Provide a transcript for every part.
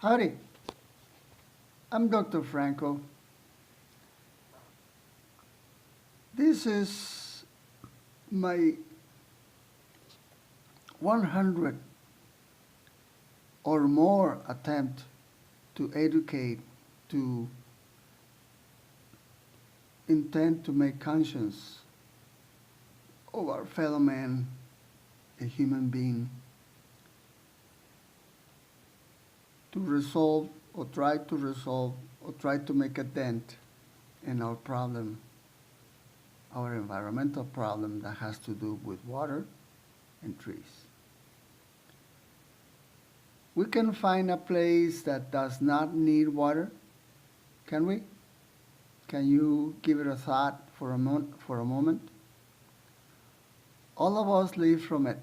Howdy, I'm Dr. Franco. This is my 100 or more attempt to educate, to intend to make conscious of our fellow man, a human being, to resolve or try to resolve or try to make a dent in our problem, our environmental problem that has to do with water and trees. We can find a place that does not need water, can we? Can you give it a thought for a moment? All of us live from it.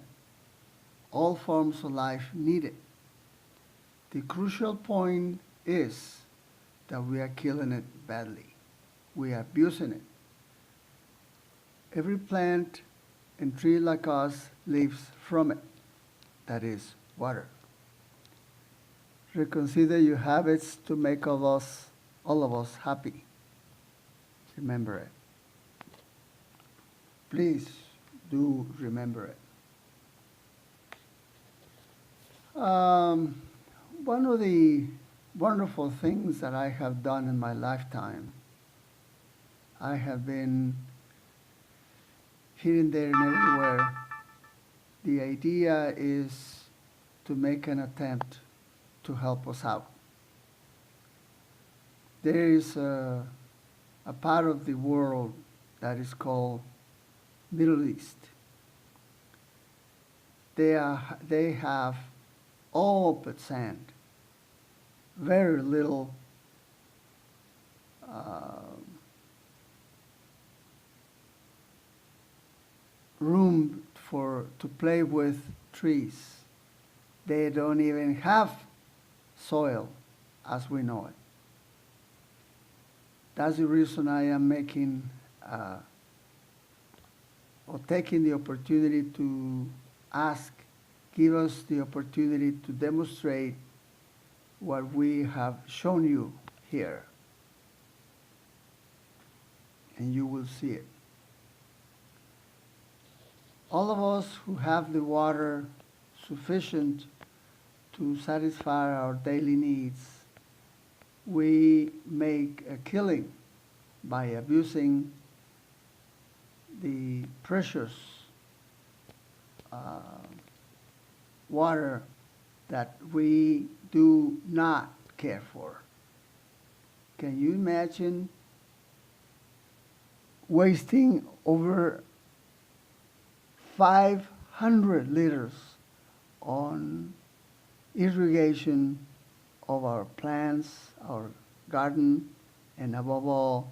All forms of life need it. The crucial point is that we are killing it badly. We are abusing it. Every plant and tree like us lives from it. That is water. Reconsider your habits to make all of us happy. Remember it. Please do remember it. One of the wonderful things that I have done in my lifetime, I have been here and there and everywhere. The idea is to make an attempt to help us out. There is a part of the world that is called Middle East. They have all but sand, very little room to play with trees. They don't even have soil as we know it. That's the reason I am making or taking the opportunity to ask, give us the opportunity to demonstrate what we have shown you here. And you will see it. All of us who have the water sufficient to satisfy our daily needs, we make a killing by abusing the precious water that we do not care for. Can you imagine wasting over 500 liters on irrigation of our plants, our garden, and above all,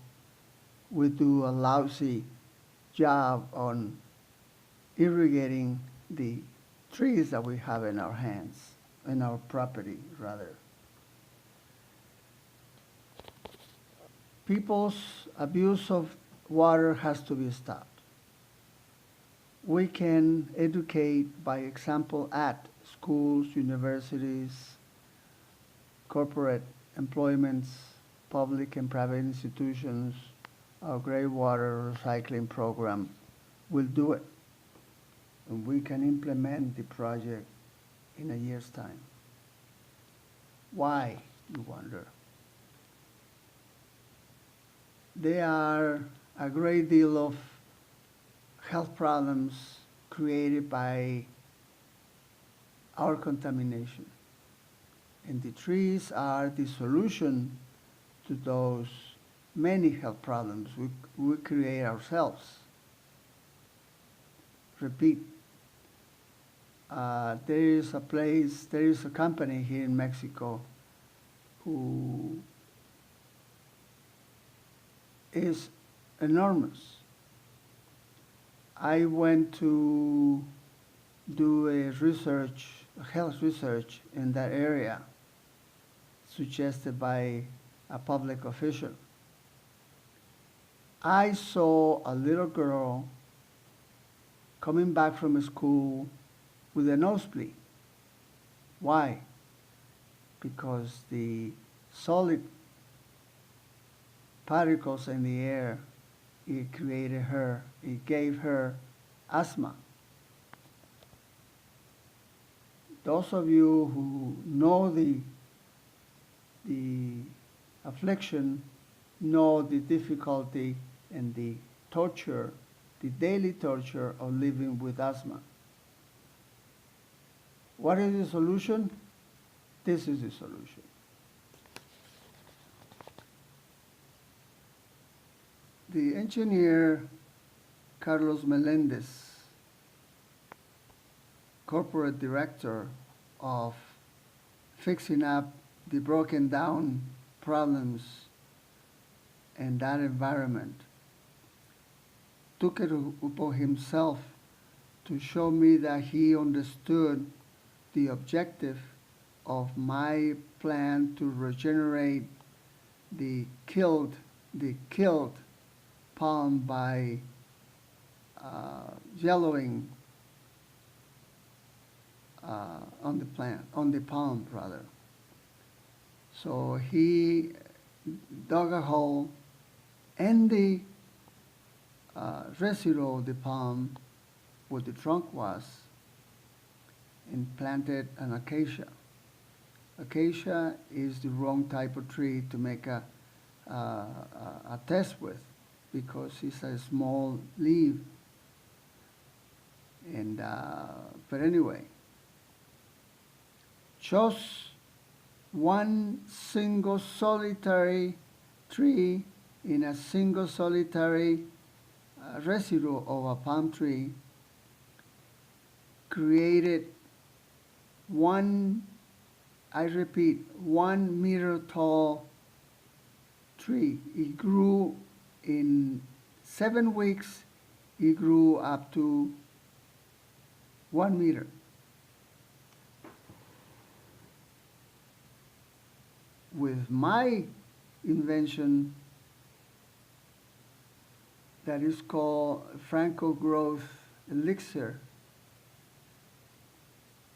we do a lousy job on irrigating the trees that we have in our hands, in our property, rather. People's abuse of water has to be stopped. We can educate by example at schools, universities, corporate employments, public and private institutions. Our gray water recycling program will do it. And we can implement the project in a year's time. Why, you wonder? There are a great deal of health problems created by our contamination. And the trees are the solution to those many health problems we create ourselves. Repeat, there is a company here in Mexico who is enormous. I went to do a health research in that area, suggested by a public official. I saw a little girl coming back from school with a nosebleed. Why? because the solid particles in the air, it gave her asthma. Those of you who know the affliction know the difficulty and the torture, the daily torture of living with asthma. What is the solution? This is the solution. The engineer Carlos Melendez, corporate director of fixing up the broken down problems in that environment, took it upon himself to show me that he understood the objective of my plan to regenerate the killed palm by yellowing on the palm rather. So he dug a hole in the residue of the palm where the trunk was and planted an acacia. Acacia is the wrong type of tree to make a test with because it's a small leaf. And but anyway, just one single solitary tree in a single solitary residue of a palm tree created I repeat, 1 meter tall tree. It grew in 7 weeks, it grew up to 1 meter. With my invention that is called Franco growth elixir,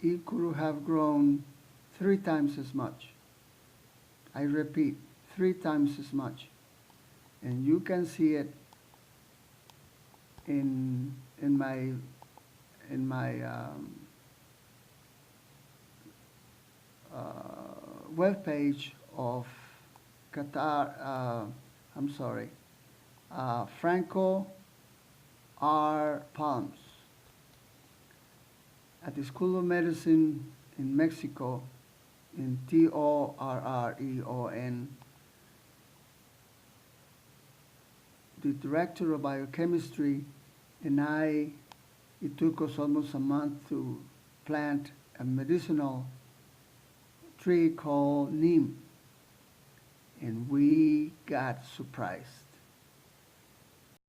it could have grown 3 times as much. I repeat, 3 times as much. And you can see it in my web page of Francorpalms at the School of Medicine in Mexico, in TORREON. The director of biochemistry and I, it took us almost a month to plant a medicinal tree called neem. And we got surprised.